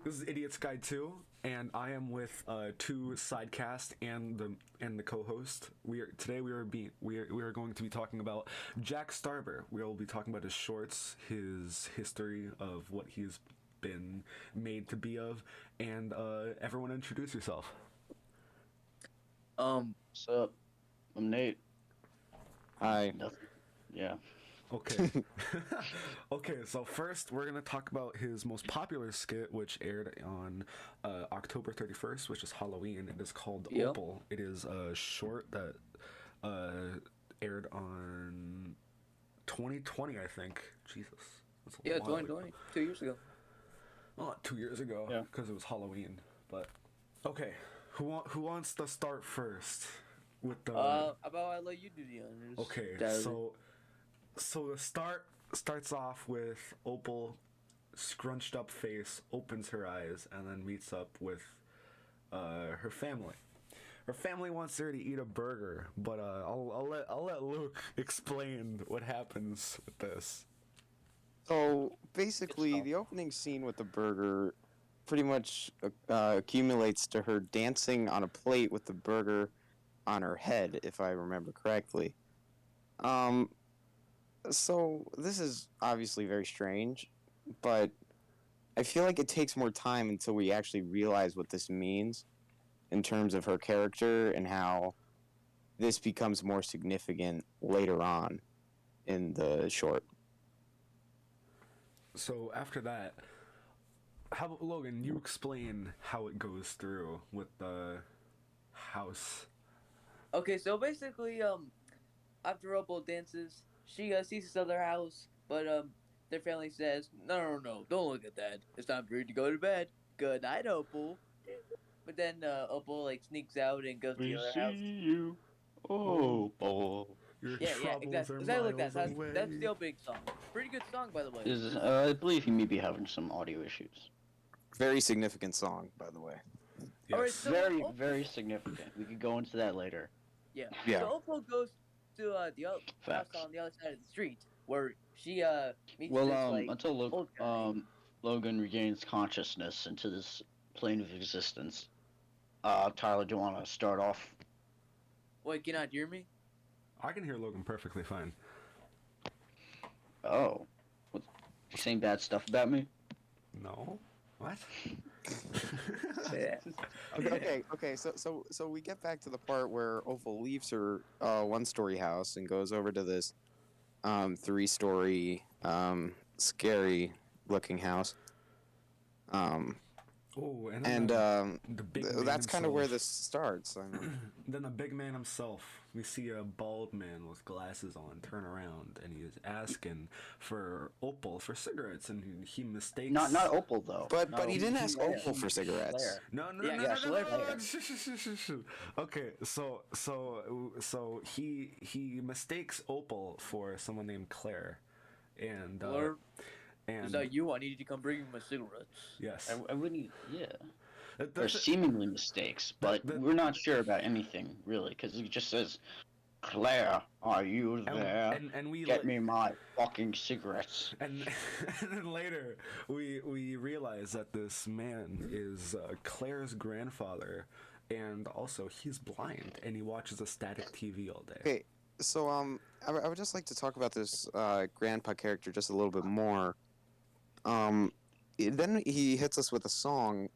This is Idiot's Guide 2, and I am with two sidecast and the co-host. We are going to be talking about Jack Staubur. We will be talking about his shorts, his history of what he's been made to be of, and everyone introduce yourself. What's up? I'm Nate. Hi. Nothing. Yeah. Okay. Okay, so first we're going to talk about his most popular skit, which aired on October 31st, which is Halloween. It is called Yep. Opal. It is a short that aired on 2020, I think. Jesus. That's a Yeah, while ago. 2020, 2 years ago. Oh, 2 years ago, Yeah. because it was Halloween. But okay, who wants to start first with the? About I let you do the honors. Okay, Tyler. so the starts off with Opal, scrunched up face, opens her eyes, and then meets up with her family. Her family wants her to eat a burger, but I'll let Luke explain what happens with this. So basically, the opening scene with the burger pretty much accumulates to her dancing on a plate with the burger on her head, if I remember correctly. So this is obviously very strange, but I feel like it takes more time until we actually realize what this means in terms of her character and how this becomes more significant later on in the short. So after that, how about Logan? You explain how it goes through with the house. Okay, so basically, after Opal dances, she sees this other house, but their family says, no, don't look at that. It's time for you to go to bed. Good night, Opal. But then Opal like sneaks out and goes to the We other see house. you. Oh. Your Yeah, troubles are exactly like that. miles That's away. the opening song. Pretty good song, by the way. I believe he may be having some audio issues. Very significant song, by the way. Yes. Alright, so Very, Opal, very significant. We could go into that later. yeah. Yeah. So Opal goes to the house Facts. on the other side of the street where she meets Well, this like until old guy. Logan regains consciousness into this plane of existence. Tyler, do you want to start off? Wait, can you not hear me? I can hear Logan perfectly fine. Oh. What, saying bad stuff about me? No? What? Yeah. Okay. So we get back to the part where Opal leaves her one-story house and goes over to this three-story scary-looking house. Oh, and And then the big man that's kind of where himself. this starts. I mean, Then the big man himself. We see a bald man with glasses on turn around, and he is asking for Opal for cigarettes, and he mistakes. Not Opal though. but he didn't ask Claire. Opal for cigarettes. Claire. No, no, Yeah, no, yeah, no, no, Claire, no, no, no. Claire. Shh. Okay, so he mistakes Opal for someone named Claire, and Or and is that you? I need you to come bring me my cigarettes. yes, I wouldn't. Yeah. That- They're that's it. seemingly mistakes, but that- we're not sure about anything really, because it just says, "Claire, are you there? and we Get me my fucking cigarettes." And, and then later, we realize that this man is Claire's grandfather, and also he's blind, and he watches a static TV all day. Okay, so I would just like to talk about this grandpa character just a little bit more. Then he hits us with a song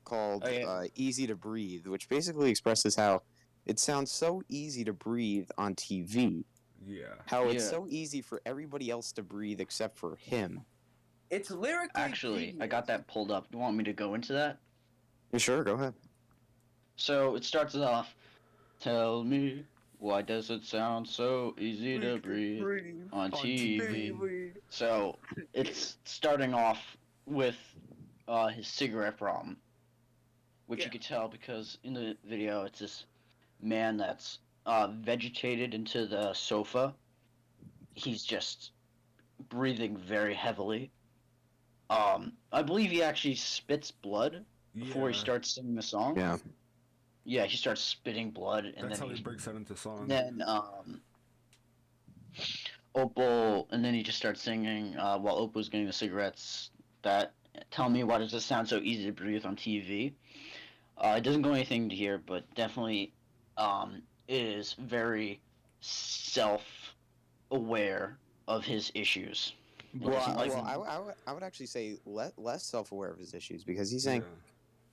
called Oh, yeah. "Easy to Breathe," which basically expresses how it sounds so easy to breathe on TV. Yeah. How it's Yeah. so easy for everybody else to breathe except for him. It's lyrically Actually, I got genius. that pulled up. You want me to go into that? You sure? Go ahead. So it starts off, "Tell me, why does it sound so easy to breathe on TV?" So it's starting off with his cigarette problem, which Yeah. you could tell because in the video it's this man that's vegetated into the sofa. He's just breathing very heavily. I believe he actually spits blood before he Yeah. starts singing the song. Yeah. Yeah, he starts spitting blood, and That's then how he breaks out into song. Opal, and then he just starts singing while Opal's getting the cigarettes that Tell me, why does it sound so easy to breathe on TV? It doesn't go anything to here, but definitely is very self-aware of his issues. Well, Doesn't like I would actually say less self-aware of his issues, because he's Yeah. saying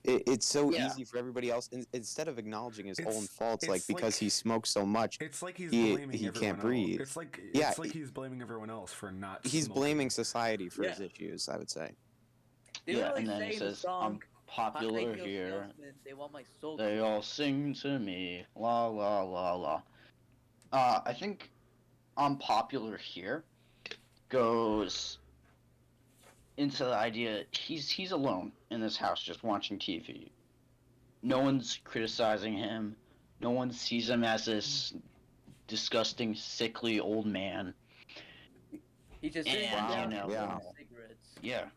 it's so Yeah. easy for everybody else, instead of acknowledging his own It's- faults, like it's because like- he smokes so much, It's like he's he blaming everyone can't else. breathe. It's like Yeah, he's blaming everyone else for not. he's smoking. blaming society for his Yeah. issues, I would say. They yeah, literally and then say he in the says, song, "I'm popular "High heel here. salesmen, they want my soul." They all sing to me. La la la la." I think "I'm popular here" goes into the idea he's alone in this house just watching TV. No one's criticizing him. No one sees him as this disgusting, sickly old man. He just And, sitting Wow, down you know, yeah. smoking cigarettes. Yeah.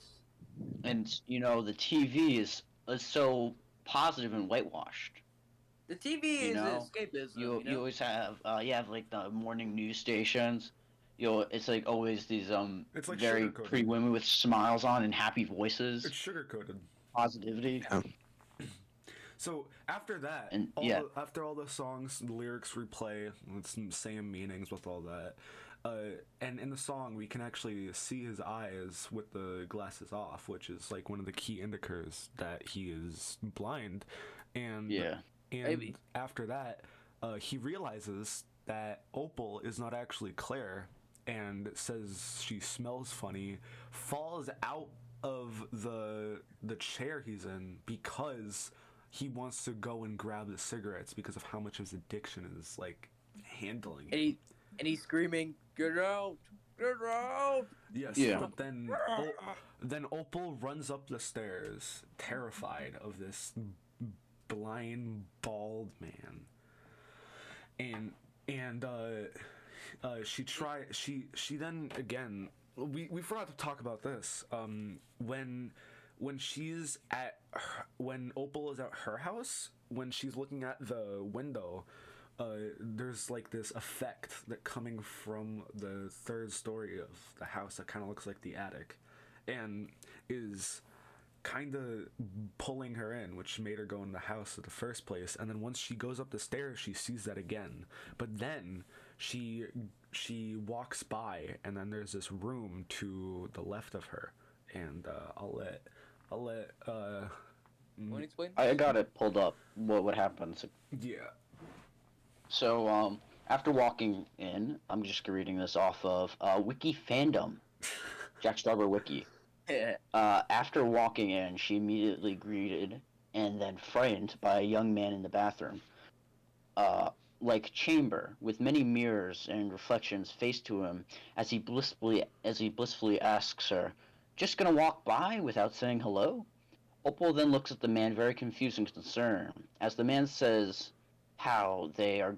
And the TV is so positive and whitewashed. The TV You is know, escapism. You always have like the morning news stations. It's like always these It's like very sugar-coated. pretty women with smiles on and happy voices, It's sugar coated. positivity. Yeah. So after that, And, yeah. after all the songs, the lyrics replay with some same meanings with all that, and in the song we can actually see his eyes with the glasses off, which is like one of the key indicators that he is blind, and Yeah. and Maybe. after that, he realizes that Opal is not actually Claire, and says she smells funny, falls out of the chair he's in because he wants to go and grab the cigarettes because of how much his addiction is like handling it. And he's screaming, "Get out! Get out!" Yes, Yeah. but then Opal runs up the stairs, terrified of this blind, bald man, and she then again, we forgot to talk about this. When she's when Opal is at her house, when she's looking at the window, there's like this effect that coming from the third story of the house that kind of looks like the attic, and is kind of pulling her in, which made her go in the house in the first place. And then once she goes up the stairs, she sees that again. But then she walks by, and then there's this room to the left of her, and I'll let Want to explain? I got it pulled up. What happens? yeah. So after walking in, I'm just reading this off of Wiki Fandom, Jack Staubur Wiki. After walking in, she immediately greeted and then frightened by a young man in the bathroom. Like chamber, with many mirrors and reflections faced to him, as he blissfully asks her, "Just gonna walk by without saying hello?" Opal then looks at the man very confused and concerned, as the man says how they're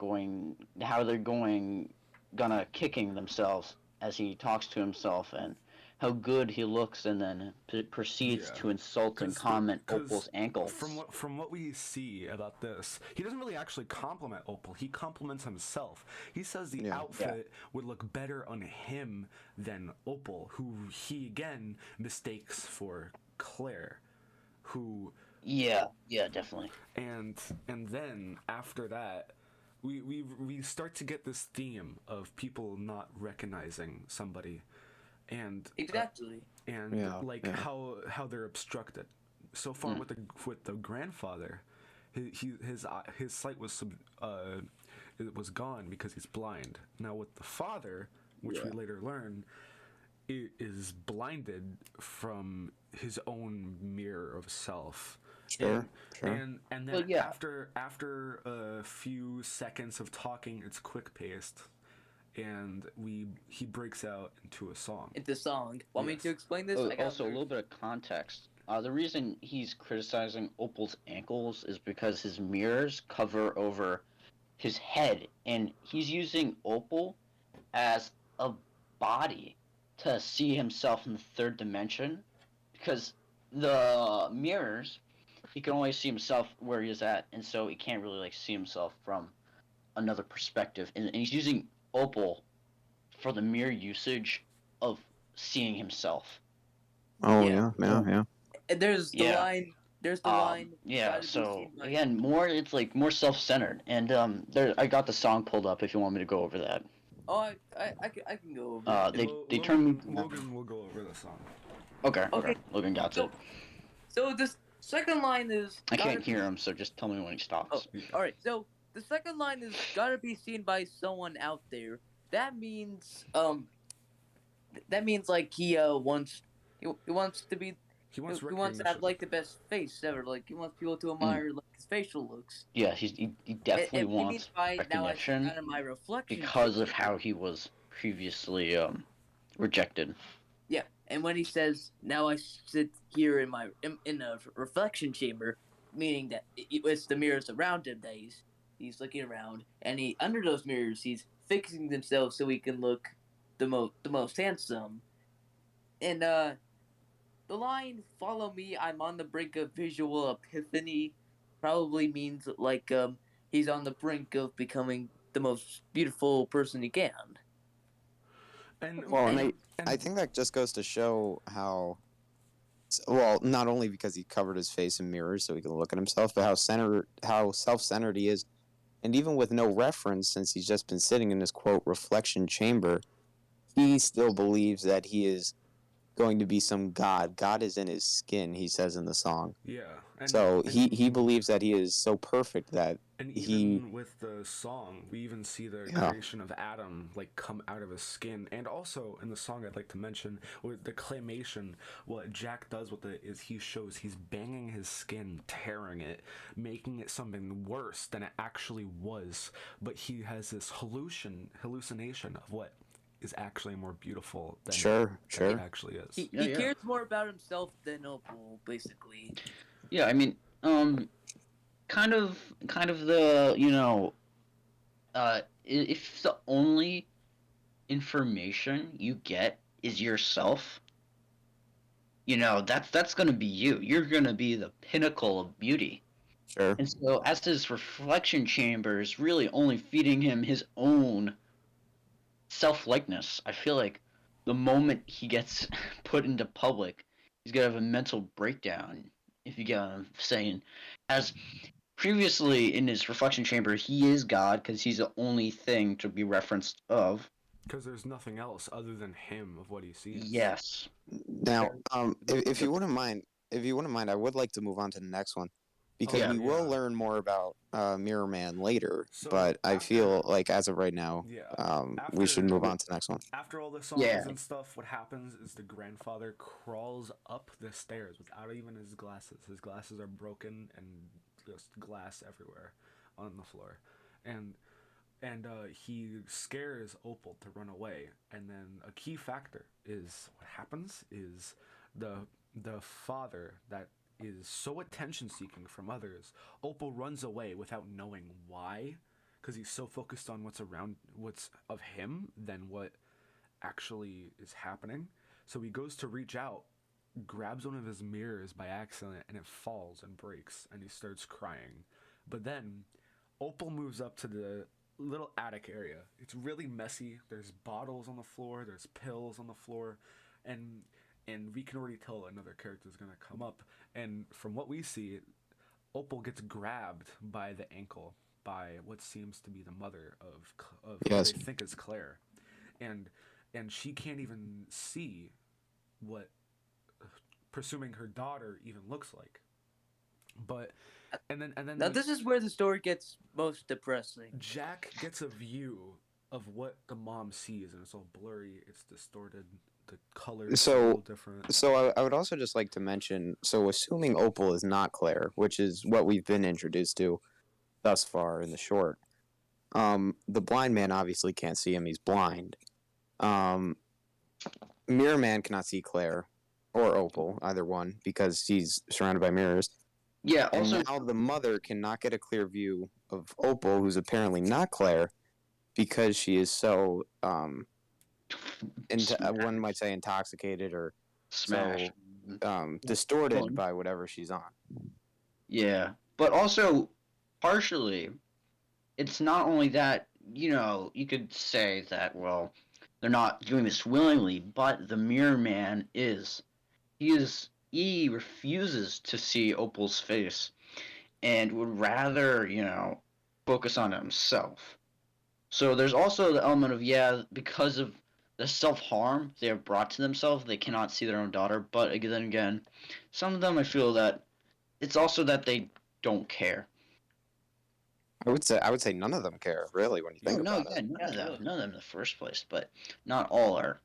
gonna kicking themselves as he talks to himself and how good he looks, and then proceeds Yeah. to insult and 'Cause- comment 'cause Opal's ankles. From what we see about this, he doesn't really actually compliment Opal. He compliments himself. He says the Yeah. outfit would look better on him than Opal, who he again mistakes for Claire, who Yeah, definitely. and then after that, we start to get this theme of people not recognizing somebody, and Exactly. and Yeah, like yeah. how they're obstructed. So far with the grandfather, his sight was it was gone because he's blind. Now with the father, which we later learn, is blinded from his own mirror of self. Sure. And then Well, yeah. after a few seconds of talking, it's quick paced, and he breaks out into a song. It's a song. Want me Yes. to explain this? Oh, I got also, a lyrics. little bit of context. The reason he's criticizing Opal's ankles is because his mirrors cover over his head, and he's using Opal as a body to see himself in the third dimension, because the mirrors, he can only see himself where he is at, and so he can't really like see himself from another perspective. And he's using Opal for the mere usage of seeing himself. Oh Yeah. yeah. And there's the Yeah. line. There's the line. Yeah, Gotta be so seen by- again, it's like more self-centered, and I got the song pulled up if you want me to go over that. Oh, I can go over it. They turn me. Logan will go over the song. Okay, Logan got So, it. so this second line is. I gotta can't be- hear him, so just tell me when he stops. Oh, all right. So the second line is gotta be seen by someone out there. That means like he wants he wants to be He wants he wants to have recognition. like the best face ever. Like he wants people to admire like his facial looks. Yeah, he definitely And he wants means by now I see recognition kind of my reflection because of chamber. how he was previously rejected. Yeah, and when he says now I sit here in in a reflection chamber, meaning that it's the mirrors around him that he's looking around, and he under those mirrors he's fixing himself so he can look the most handsome. And the line "Follow me, I'm on the brink of visual epiphany" probably means like he's on the brink of becoming the most beautiful person he can. And Well, and And- I think that just goes to show how, well, not only because he covered his face in mirrors so he can look at himself, but how self-centered he is. And even with no reference, since he's just been sitting in this, quote, reflection chamber, he still believes that he is going to be some god. God is in his skin, he says in the song. yeah, and, So and, he believes that he is so perfect that and he- even with the song, we even see the Yeah. creation of Adam like come out of his skin. And also in the song, I'd like to mention with the claymation, what Jack does with it is he shows he's banging his skin, tearing it, making it something worse than it actually was. But he has this hallucination of what is actually more beautiful than Sure. it actually is. he Yeah. cares more about himself than Opal, basically. Yeah, I mean, kind of the if the only information you get is yourself, that's gonna be you. You're gonna be the pinnacle of beauty. Sure. And so, as his reflection chamber is really only feeding him his own self-likeness, I feel like the moment he gets put into public, he's gonna have a mental breakdown. If you get what I'm saying, as previously in his reflection chamber, he is God because he's the only thing to be referenced of. Because there's nothing else other than him of what he sees. Yes. Now, if you wouldn't mind, I would like to move on to the next one, because yeah. we will learn more about Mirror Man later. So but I after- feel like as of right now, Yeah. we should After- move on to the next one. After all the songs Yeah. and stuff, what happens is the grandfather crawls up the stairs without even his glasses. His glasses are broken and just glass everywhere on the floor. And he scares Opal to run away. And then a key factor is what happens is the father that is so attention seeking from others. Opal runs away without knowing why, because he's so focused on what's of him than what actually is happening. So he goes to reach out, grabs one of his mirrors by accident, and it falls and breaks, and he starts crying. But then Opal moves up to the little attic area. It's really messy. There's bottles on the floor, there's pills on the floor, and we can already tell another character is going to come up. And from what we see, Opal gets grabbed by the ankle by what seems to be the mother of Yes. who they think is Claire. And she can't even see what presuming her daughter even looks like. But and then Now this is where the story gets most depressing. Jack gets a view of what the mom sees, and it's all blurry, it's distorted, the colors So- are a little different. So I would also just like to mention, so assuming Opal is not Claire, which is what we've been introduced to thus far in the short, the blind man obviously can't see him, he's blind. Mirror Man cannot see Claire or Opal, either one, because he's surrounded by mirrors. Yeah. And Also, now the mother cannot get a clear view of Opal, who's apparently not Claire, because she is so, one might say intoxicated or smash. distorted by whatever she's on. Yeah, but also partially, it's not only that, you could say that, well, they're not doing this willingly, but the Mirror Man he is E refuses to see Opal's face and would rather, focus on himself. So there's also the element of, yeah, because of the self-harm they have brought to themselves, they cannot see their own daughter. But then again, some of them I feel that it's also that they don't care. I would say none of them care really when you No, think no, about yeah, it. Yeah, really. none of them in the first place, but not all are,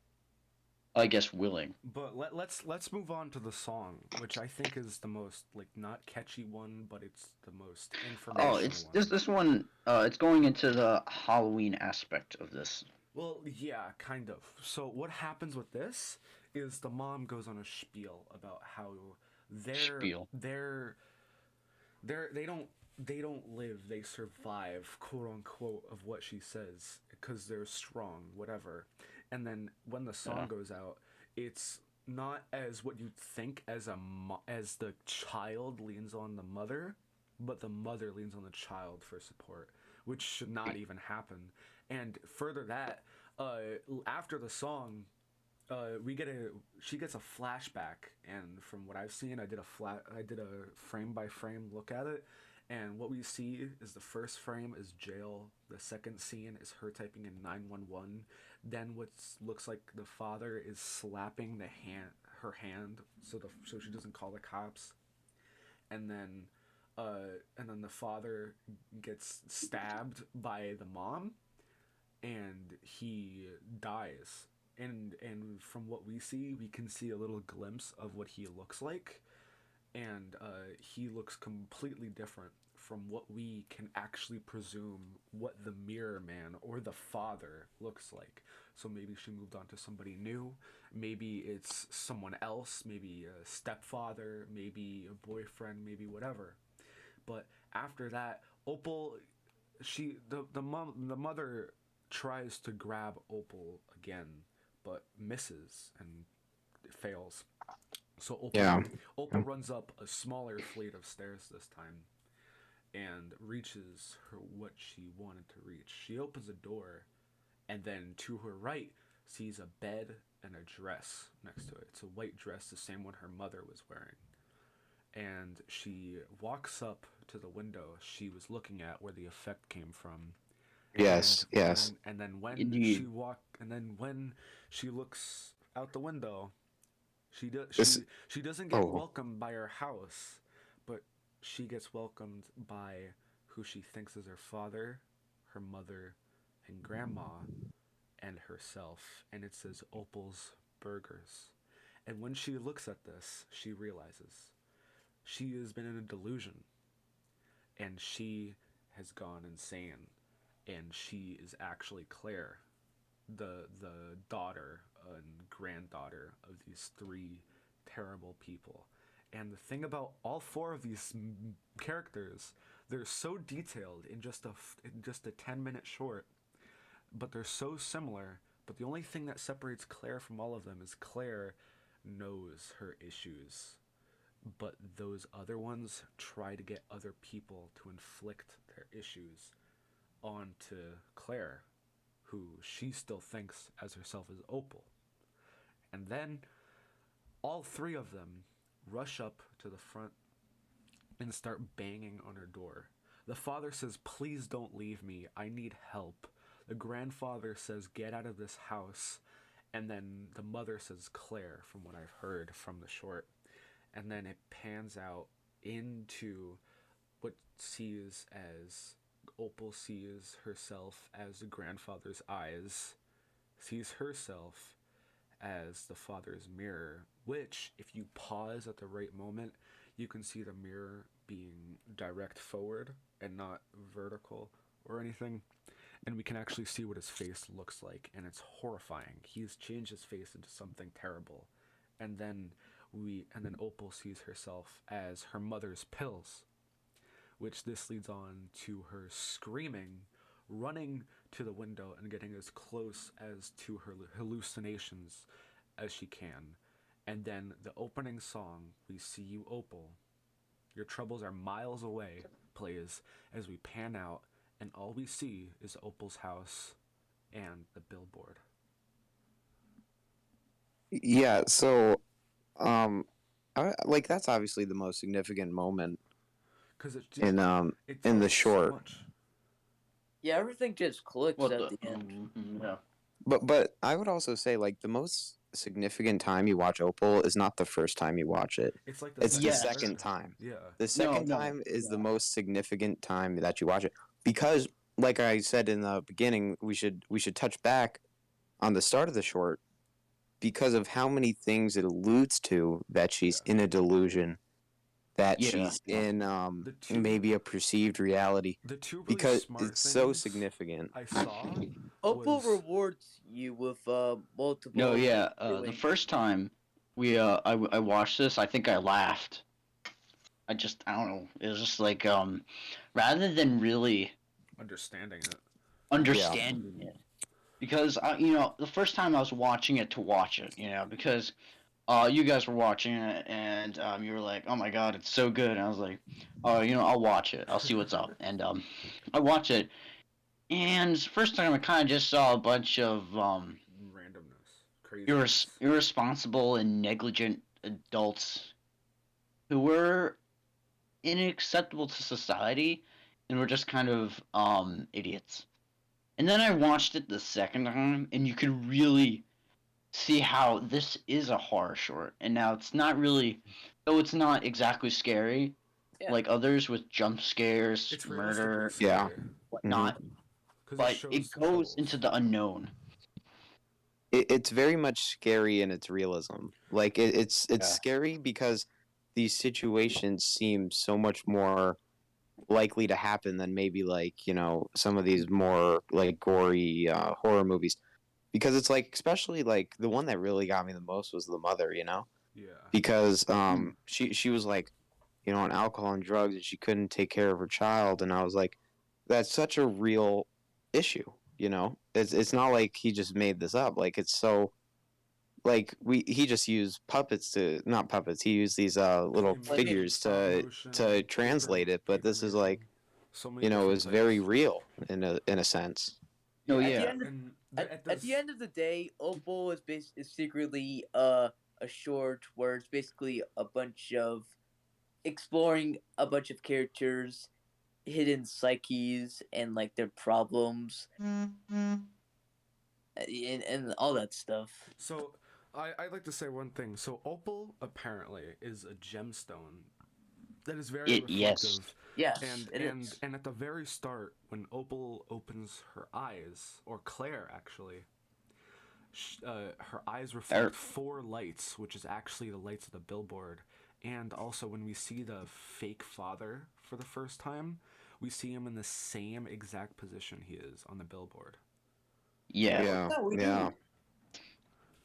I guess, willing. But let's move on to the song, which I think is the most like not catchy one, but it's the most Oh, informational it's one. this one. It's going into the Halloween aspect of this Well, yeah, kind of. So what happens with this is the mom goes on a spiel about how they're spiel. they're they don't live, they survive, quote unquote, of what she says because they're strong, whatever. And then when the song Yeah, goes out, it's not as what you'd think as as the child leans on the mother, but the mother leans on the child for support, which should not even happen. And further that, after the song, we get a she gets a flashback, and from what I've seen, I did a frame by frame look at it, and what we see is the first frame is jail, the second scene is her typing in 911, then what looks like the father is slapping her hand so she doesn't call the cops, and then the father gets stabbed by the mom and he dies. And from what we see, we can see a little glimpse of what he looks like, and he looks completely different from what we can actually presume what the mirror man or the father looks like. So maybe she moved on to somebody new, maybe it's someone else, maybe a stepfather, maybe a boyfriend, maybe whatever. But after that, Opal, the mother tries to grab Opal again, but misses and fails. So Yeah. Opal runs up a smaller flight of stairs this time and reaches what she wanted to reach. She opens a door, and then to her right sees a bed and a dress next to it. It's a white dress, the same one her mother was wearing. And she walks up to the window she was looking at where the effect came from, Yes. Yes. and then when Indeed. she looks out the window, This. she doesn't get Oh. welcomed by her house, but she gets welcomed by who she thinks is her father, her mother, and grandma, and herself, and it says Opal's Burgers. And when she looks at this, she realizes she has been in a delusion, and she has gone insane, and she is actually Claire, the daughter and granddaughter of these three terrible people. And the thing about all four of these characters, they're so detailed in just a 10-minute short, but they're so similar. But the only thing that separates Claire from all of them is Claire knows her issues, but those other ones try to get other people to inflict their issues onto Claire, who she still thinks as herself as Opal. And then all three of them rush up to the front and start banging on her door. The father says, "Please don't leave me. I need help." The grandfather says, "Get out of this house." And then the mother says, "Claire," from what I've heard from the short. And then it pans out into what sees as Opal sees herself as the grandfather's eyes, sees herself as the father's mirror, which, if you pause at the right moment, you can see the mirror being direct forward and not vertical or anything. And we can actually see what his face looks like, and it's horrifying. He's changed his face into something terrible. And then Opal sees herself as her mother's pills, which this leads on to her screaming, running to the window and getting as close as to her hallucinations as she can. And then the opening song, "We See You, Opal, Your Troubles Are Miles Away," plays as we pan out, and all we see is Opal's house and the billboard. Yeah. So, um, like that's obviously the most significant moment because in it in the tells so short. much. Yeah, everything just clicks What at the? the end. Yeah. But I would also say like the most significant time you watch Opal is not the first time you watch it. It's like It's the Yes. second time. Yeah. The second no, time is the yeah. most significant time that you watch it because, like I said in the beginning, we should touch back on the start of the short because of how many things it alludes to that she's Yeah. in a delusion, that Yeah. she's in The two maybe a perceived reality the two really because smart it's so things significant. I saw Opal was rewards you with No, multiple yeah. The feelings. first time I watched this, I think I laughed. I don't know. It was just like rather than really understanding it. understanding it, because the first time I was watching it to watch it, because you guys were watching it and you were like, oh my god, it's so good, and I was like, oh, I'll watch it, I'll see what's up, and I watched it, and first time I kind of just saw a bunch of Randomness, craziness. irresponsible and negligent adults who were unacceptable to society and were just kind of idiots. And then I watched it the second time, and you could really see how this is a horror short. And now it's not really, though it's not exactly scary Yeah. like others with jump scares, It's murder, realistically Yeah. scary whatnot, because but shows it the goes troubles. into the unknown. It's very much scary in its realism. Like it's Yeah. scary because these situations seem so much more likely to happen than maybe like some of these more like gory horror movies. Because it's like especially like the one that really got me the most was the mother. Yeah. Because she was like on alcohol and drugs and she couldn't take care of her child, and I was like, that's such a real issue. It's not like he just made this up. Like it's so like he just used puppets to not puppets. He used these little Claymation, figures stop to motion, translate it. But this is like so many it different was very things. real in a sense. Oh Yeah, At the yeah, end of and at the end of the day, Opal is secretly a short where it's basically a bunch of exploring a bunch of characters, hidden psyches, and like their problems, and all that stuff. So I'd like to say one thing. So Opal apparently is a gemstone that is very yes. reflective. Yes, And it and is. and at the very start, when Opal opens her eyes, or Claire actually, her eyes reflect four lights, which is actually the lights of the billboard. And also, when we see the fake father for the first time, we see him in the same exact position he is on the billboard. Yeah. Yeah, Yeah, we yeah. do.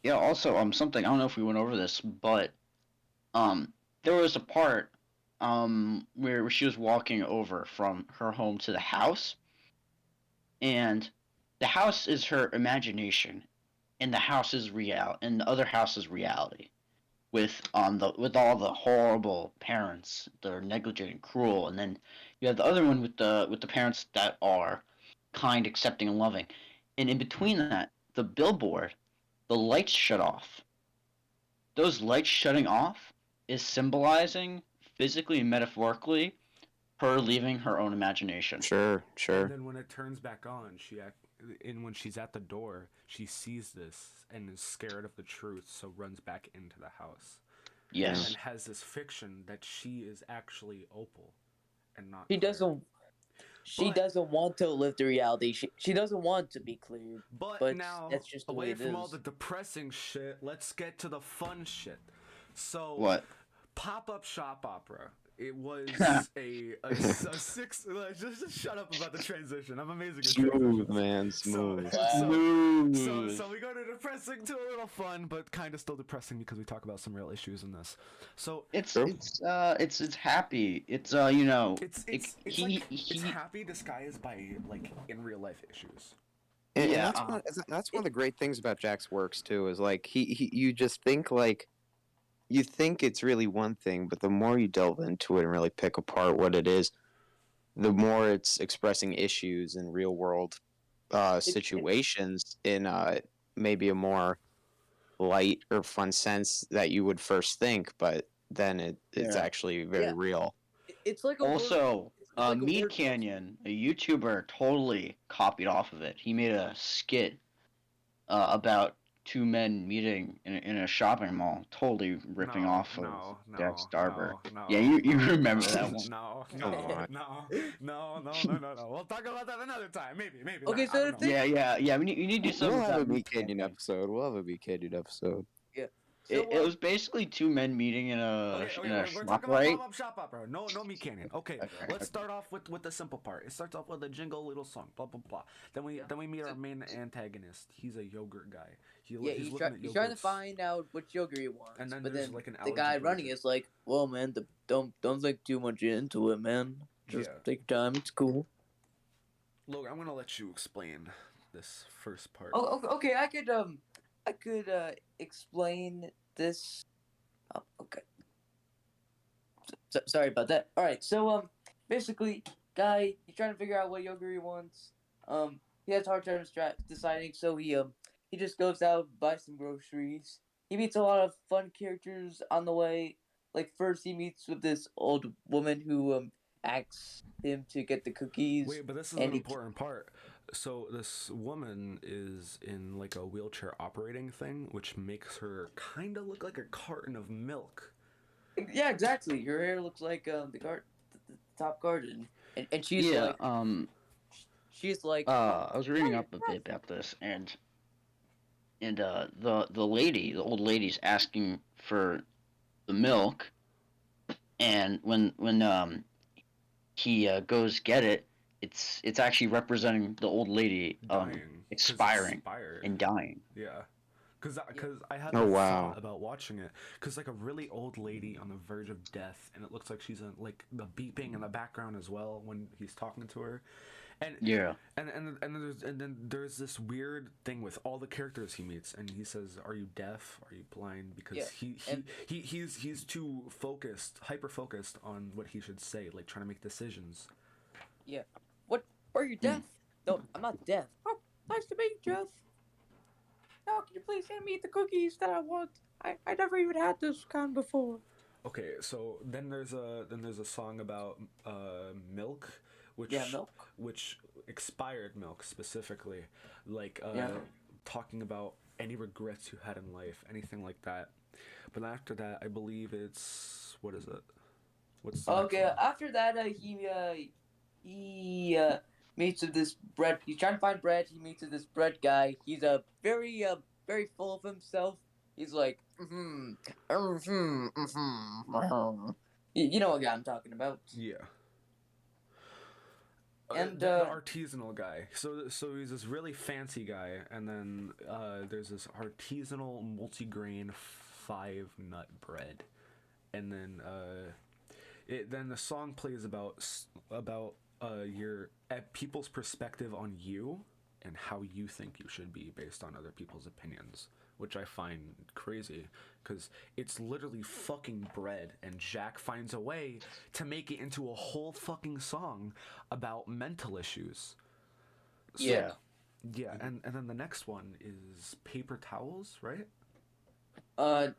Yeah, also something, I don't know if we went over this, but there was a part where she was walking over from her home to the house, and the house is her imagination, and the house is real, and the other house is reality, with all the horrible parents that are negligent and cruel, and then you have the other one with the parents that are kind, accepting, and loving, and in between that, the billboard, the lights shut off. Those lights shutting off is symbolizing, physically and metaphorically, her leaving her own imagination. Sure, And sure. then when it turns back on, and when she's at the door, she sees this and is scared of the truth, so runs back into the house. Yes. And has this fiction that she is actually Opal, and not. She Claire. doesn't. She But- doesn't want to live the reality. She doesn't want to be cleared. But now, that's just the way away it from is. all the depressing shit, let's get to the fun shit. So, What? Pop-up shop opera. It was a six. Just shut up about the transition. I'm amazing at Smooth, transitions. man, So, smooth. so we go to depressing to a little fun, but kind of still depressing because we talk about some real issues in this. So It's True. it's happy. It's it's happy disguised by like in real life issues. And Yeah, that's one of the great things about Jack's works too. Is like he you just think like you think it's really one thing, but the more you delve into it and really pick apart what it is, the more it's expressing issues in real world situations in maybe a more light or fun sense that you would first think. But then it's Yeah. actually very Yeah. real. It's like a Also, it's like a Mead word picture. Canyon, a YouTuber, totally copied off of it. He made a skit about two men meeting in a shopping mall, totally ripping No, off of no, Jack no, Staubur. no, no, Yeah, you no, remember no, that one. no, Come no, on. no. We'll talk about that another time. Maybe Okay, not. I so don't the know. thing, Yeah. We need to do something We'll with have a that Mead Meat Canyon thing. episode. We'll have a Meat Canyon episode. yeah. It was basically two men meeting in a Okay, we're shop, talking about right? pop-up shop opera. No meat canyon. Okay, Okay, let's okay. start off with the simple part. It starts off with a jingle little song, blah blah blah. Then we meet our main antagonist. He's a yogurt guy. Yeah, He's he's looking at he's trying to yogurts. find out which yogurt he wants, And then but there's then like an the allergy guy running person. is like, "Well, man, don't think too much into it, man. Just Yeah. take your time. It's cool." Logan, I'm gonna let you explain this first part. Oh, okay. I could explain this. Oh, okay. Sorry about that. All right. So basically, guy, he's trying to figure out what yogurt he wants. He has a hard time deciding, so he just goes out, buys some groceries. He meets a lot of fun characters on the way. Like first, he meets with this old woman who asks him to get the cookies. Wait, but this is and an he- important part. So this woman is in like a wheelchair operating thing, which makes her kind of look like a carton of milk. Yeah, exactly. Her hair looks like the top garden, and she's Yeah. like, she's like, I was reading up a bit about this, and the old lady's asking for the milk, and when he goes get it, it's actually representing the old lady Dying. 'Cause it's expiring expired. and dying. Yeah. Because I had Oh, the wow. thought about watching it. Because, like, a really old lady on the verge of death, and it looks like she's, like, the beeping in the background as well when he's talking to her. And Yeah. and then there's this weird thing with all the characters he meets, and he says, "Are you deaf? Are you blind?" Because Yeah, he's too focused, hyper focused on what he should say, like trying to make decisions. yeah. What? Are you deaf? No, I'm not deaf. Oh, nice to meet you, Jeff. Now, can you please hand me the cookies that I want? I never even had this kind before. Okay, so then there's a song about milk, which Milk. which expired milk specifically, like Yeah. talking about any regrets you had in life, anything like that. But after that, I believe it's what is it? What's the next Okay. one? After that, he meets with this bread. He's trying to find bread. He meets with this bread guy. He's very full of himself. He's like, You know what guy I'm talking about. Yeah. And, the artisanal guy. So he's this really fancy guy, and then there's this artisanal multigrain 5-nut bread, and then then the song plays about your people's perspective on you and how you think you should be based on other people's opinions, which I find crazy because it's literally fucking bread, and Jack finds a way to make it into a whole fucking song about mental issues. So, Yeah. Yeah, and then the next one is paper towels, right? The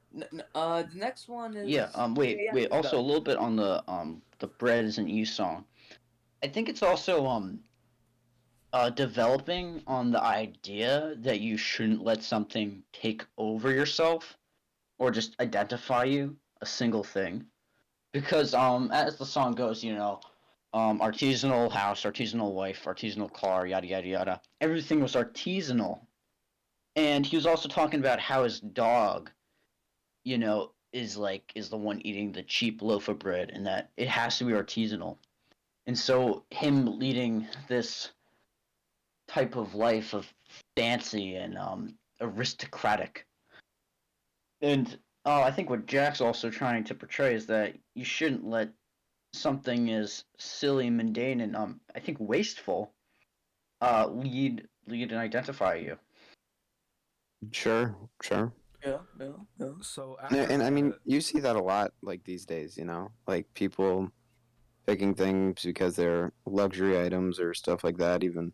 next one is Yeah. Wait. yeah, Wait. Also, a little bit on the bread isn't you song. I think it's also developing on the idea that you shouldn't let something take over yourself or just identify you, a single thing. Because as the song goes, artisanal house, artisanal wife, artisanal car, yada yada yada. Everything was artisanal. And he was also talking about how his dog, is the one eating the cheap loaf of bread and that it has to be artisanal. And so him leading this type of life of fancy and aristocratic. And I think what Jack's also trying to portray is that you shouldn't let something as silly, mundane, and I think wasteful lead and identify you. Sure. yeah. So And I mean, you see that a lot, like these days. Like people picking things because they're luxury items or stuff like that. Even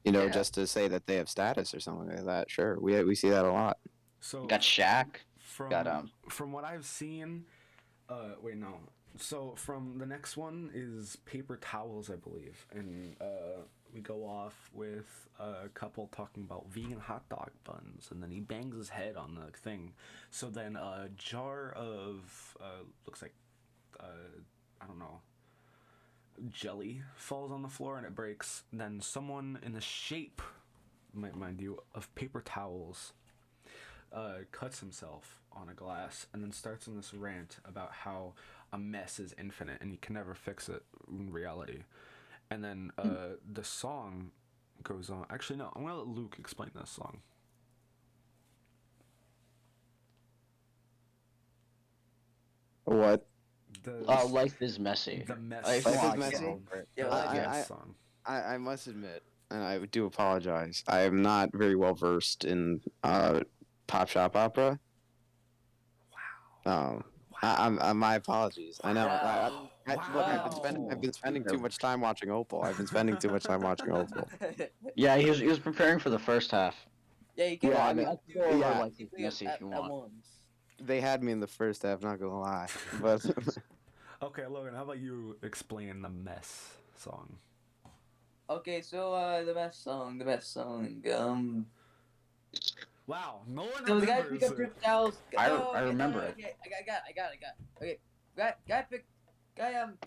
Yeah. just to say that they have status or something like that. Sure, we see that a lot. so Got Shaq. from Got from what I've seen, Wait, no. So from the next one is paper towels, I believe, and we go off with a couple talking about vegan hot dog buns, and then he bangs his head on the thing. So then a jar of looks like I don't know, jelly falls on the floor and it breaks. Then someone in the shape, mind you, of paper towels cuts himself on a glass and then starts on this rant about how a mess is infinite and you can never fix it in reality. And then the song goes on. Actually, no, I'm going to let Luke explain this song. What? Life is messy. The mess. Life is messy? Mess song. I must admit, and I do apologize, I am not very well versed in pop shop opera. Wow. My apologies. I know. Wow. Look, I've been spending too much time watching Opal. Yeah, he was preparing for the first half. Yeah, you can. Yeah, I mean, I can go over yeah. Life is Messy if you at want. once. They had me in the first half, not gonna lie. But Okay, Logan, how about you explain the mess song? Okay, so the best song. Wow, no one So the guy remembers pick up it. paper towels. I remember it. Okay, I got it. Okay,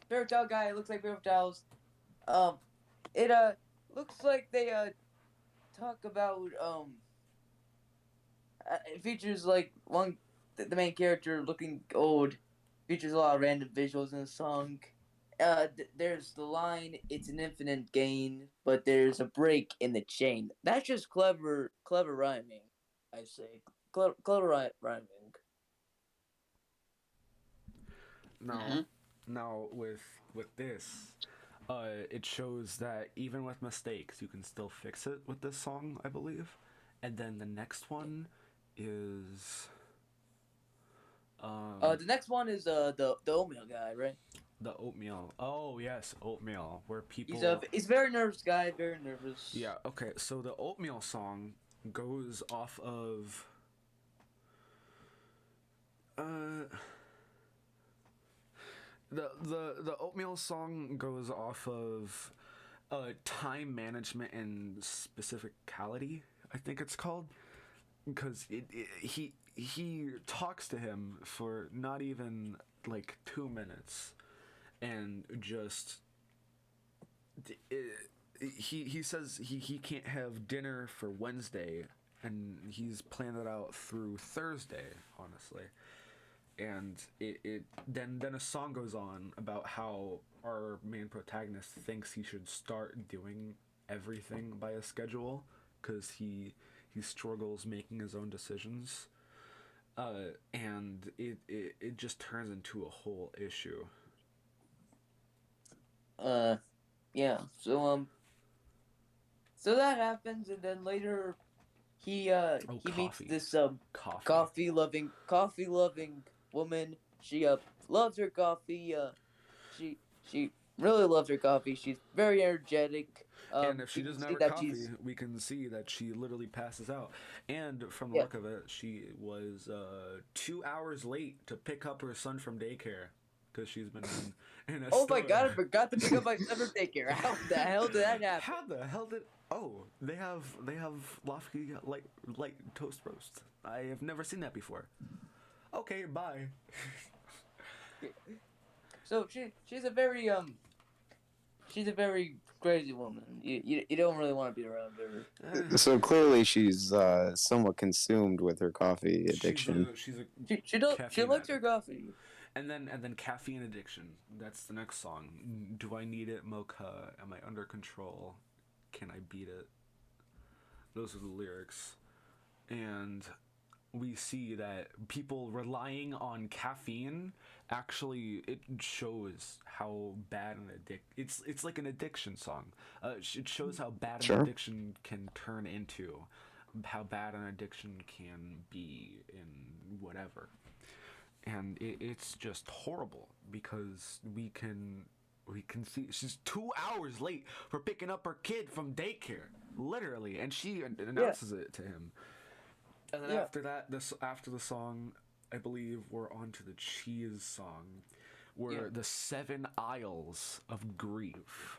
paper towel guy looks like paper towels. It looks like they talk about it features like the main character looking old. Features a lot of random visuals in the song. There's the line, "It's an infinite gain," but there's a break in the chain. That's just clever rhyming. I say, clever rhyming. Now, now with this, it shows that even with mistakes, you can still fix it with this song, I believe. And then the next one is The next one is the oatmeal guy, right? the oatmeal. Oh yes, oatmeal, where people. He's very nervous guy, very nervous. Yeah. Okay. So the oatmeal song goes off of. The oatmeal song goes off of time management and specificality, I think it's called, because he talks to him for not even like 2 minutes and just he says he can't have dinner for Wednesday and he's planned it out through Thursday, honestly. And it then a song goes on about how our main protagonist thinks he should start doing everything by a schedule because he struggles making his own decisions, and it just turns into a whole issue. Yeah. So that happens, and then later he meets Coffee. this Coffee. coffee loving woman. She loves her coffee. She really loves her coffee. She's very energetic. And if she you can doesn't see have her that coffee, she's we can see that she literally passes out. And from the look of it, she was 2 hours late to pick up her son from daycare because she's been in a Oh store. my god, I forgot to pick up my son from daycare. How the hell did that happen? How the hell did? Oh, they have lofty light toast roast. I have never seen that before. Okay, bye. So she's a very crazy woman. You don't really want to be around her. so clearly she's somewhat consumed with her coffee addiction. She likes her coffee. And then caffeine addiction. That's the next song. Do I need it, mocha? Am I under control? Can I beat it? Those are the lyrics. And we see that people relying on caffeine actually it shows how bad an it's like an addiction song. It shows how bad an addiction can turn into, how bad an addiction can be in whatever. And it's just horrible because we can see she's 2 hours late for picking up her kid from daycare, literally, and she announces it to him. And then after that, after the song, I believe we're on to the cheese song, where Yeah. the 7 aisles of grief,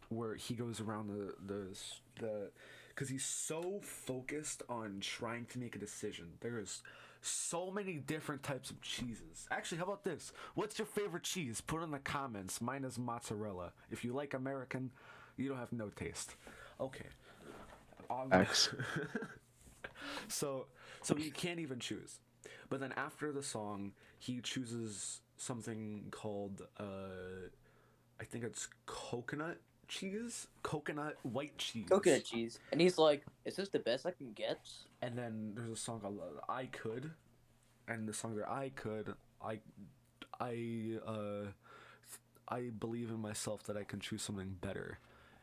where he goes around the because he's so focused on trying to make a decision. There's so many different types of cheeses. Actually, how about this? What's your favorite cheese? Put it in the comments. Mine is mozzarella. If you like American, you don't have no taste. Okay. X. So he can't even choose. But then after the song, he chooses something called I think it's coconut white cheese. Coconut cheese. And he's like, is this the best I can get? And then there's a song called I Could, and the song that I believe in myself that I can choose something better.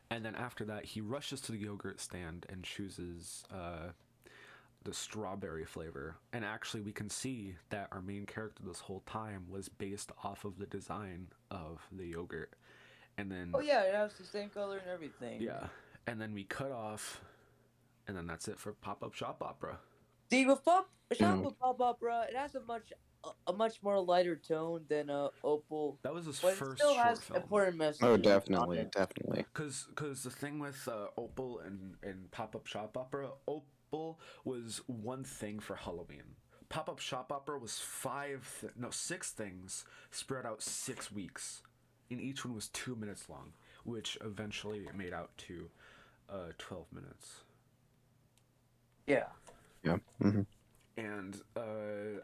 And then after that, he rushes to the yogurt stand and chooses the strawberry flavor. And actually, we can see that our main character this whole time was based off of the design of the yogurt. And then Oh yeah, it has the same color and everything. yeah, and then we cut off, and then that's it for Pop-Up Shop Opera. See, with Shop with Pop Opera, it has a much more lighter tone than Opal. That was his But it first still short has film. important messages. Oh, on definitely, it. definitely. Because the thing with Opal and Pop-Up Shop Opera, Opal was one thing for Halloween. Pop-Up Shop Opera was 6 things spread out 6 weeks, and each one was 2 minutes long, which eventually made out to 12 minutes. Yeah. Yeah. Mm-hmm. And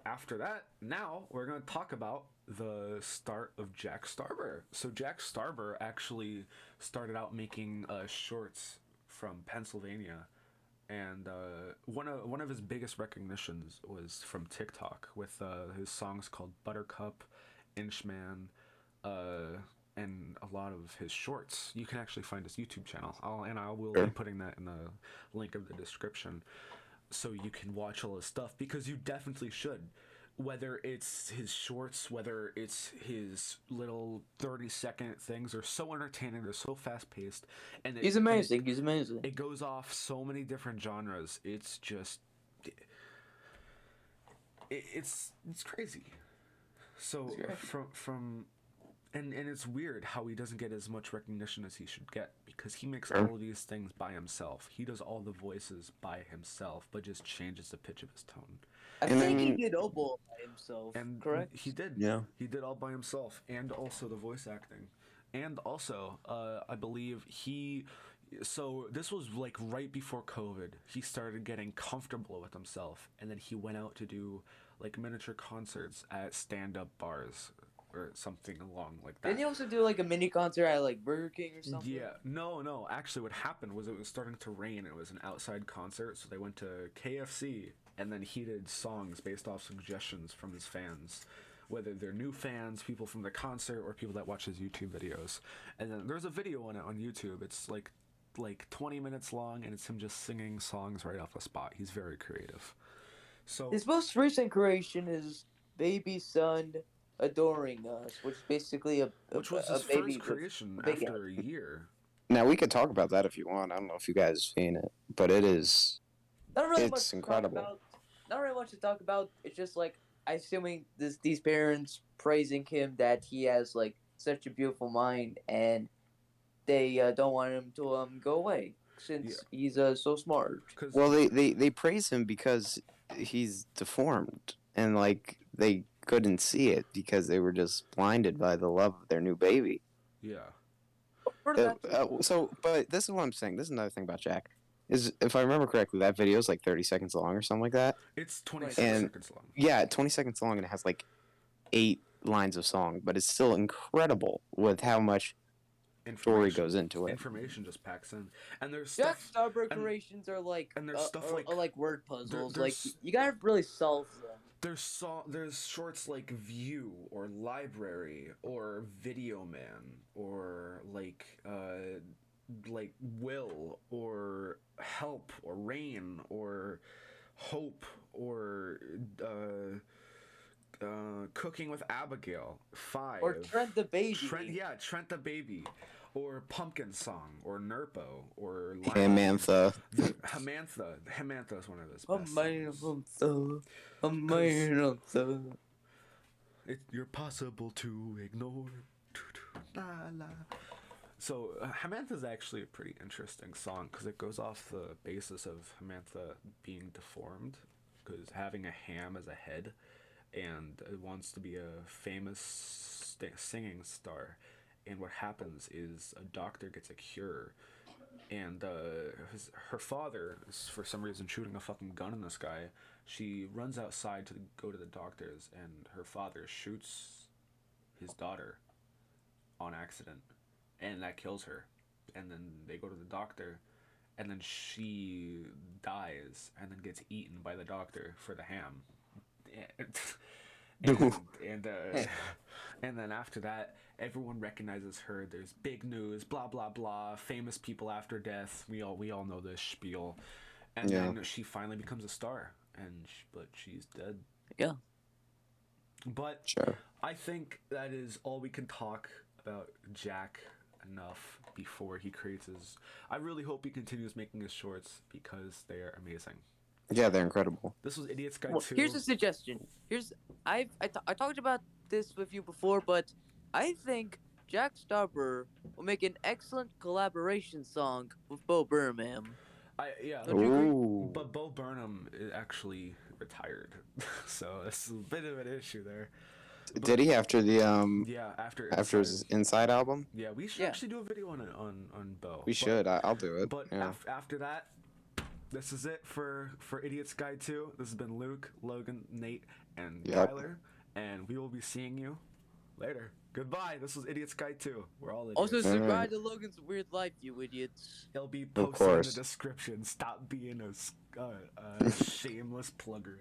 after that, now we're going to talk about the start of Jack Staubur. So Jack Staubur actually started out making shorts from Pennsylvania, and one of his biggest recognitions was from TikTok with his songs called Buttercup, Inchman, and a lot of his shorts. You can actually find his YouTube channel, I will be putting that in the link of the description, so you can watch all his stuff, because you definitely should. Whether it's his shorts, whether it's his little 30-second things, are so entertaining, they're so fast-paced, and He's amazing. He's amazing. it goes off so many different genres. It's just it's crazy. So It's great. from and it's weird how he doesn't get as much recognition as he should get, because he makes all of these things by himself. He does all the voices by himself, but just changes the pitch of his tone. I And think he then- did Opal by himself. And correct? he did. Yeah. He did all by himself, and also the voice acting. And also, I believe so this was like right before COVID. He started getting comfortable with himself, and then he went out to do like miniature concerts at stand-up bars or something along like that. Didn't he also do like a mini concert at like Burger King or something? Yeah, no. Actually, what happened was it was starting to rain. It was an outside concert, so they went to KFC, and then he did songs based off suggestions from his fans, whether they're new fans, people from the concert, or people that watch his YouTube videos. And then there's a video on it on YouTube. It's like 20 minutes long, and it's him just singing songs right off the spot. He's very creative. So His most recent creation is Baby Son Adoring Us, which is basically which was a his baby first with creation big after a year. Now we could talk about that if you want. I don't know if you guys have seen it, but it is. Not really It's much to incredible. Talk about. Not really much to talk about. It's just like I'm assuming these parents praising him that he has like such a beautiful mind, and they don't want him to go away since he's so smart. Well, they praise him because he's deformed, and like they couldn't see it because they were just blinded by the love of their new baby. Yeah. For that, But this is what I'm saying. This is another thing about Jack. Is if I remember correctly, that video is like 30 seconds long or something like that. It's 26 And- seconds long. Yeah, 20 seconds long, and it has like 8 lines of song, but it's still incredible with how much story Information. goes into it. Information just packs in, and there's Jack stuff. Staubur and- creations are like and there's stuff are like word puzzles. Like there's- you gotta really solve them. There's shorts like View or Library or Video Man or like Will or Help or Rain or Hope or Cooking with Abigail 5 Or Trent the baby. Trent the baby. or Pumpkin Song, or Nerpo, or Hamantha. Hamantha is one of those A best man songs. a man on the. You're possible to ignore. La, la. So Hamantha is actually a pretty interesting song because it goes off the basis of Hamantha being deformed, because having a ham as a head, and it wants to be a famous singing star. And what happens is a doctor gets a cure, and her father is for some reason shooting a fucking gun in this guy. She runs outside to go to the doctors, and her father shoots his daughter on accident, and that kills her. And then they go to the doctor, and then she dies, and then gets eaten by the doctor for the ham. And and then after that, everyone recognizes her. There's big news, blah blah blah. Famous people after death. We all know this spiel. And then she finally becomes a star, but she's dead. Yeah. But Sure. I think that is all we can talk about Jack enough before he creates his. I really hope he continues making his shorts because they are amazing. Yeah, they're incredible. This was Idiot's Guide Well, 2. here's a suggestion. I talked about this with you before, but I think Jack Staubur will make an excellent collaboration song with Bo Burnham. Don't you agree? Ooh. But Bo Burnham actually retired, so it's a bit of an issue there. Did he after the Yeah, after his Inside album? Yeah, we should actually do a video on Bo. We should. I'll do it. But yeah. after that, this is it for Idiot's Guide 2. This has been Luke, Logan, Nate, and Tyler, and we will be seeing you later. Goodbye. This was Idiot's Guide 2. We're all idiots. Also, subscribe to Logan's Weird Life, you idiots. It'll be posted in the description. Stop being a shameless plugger.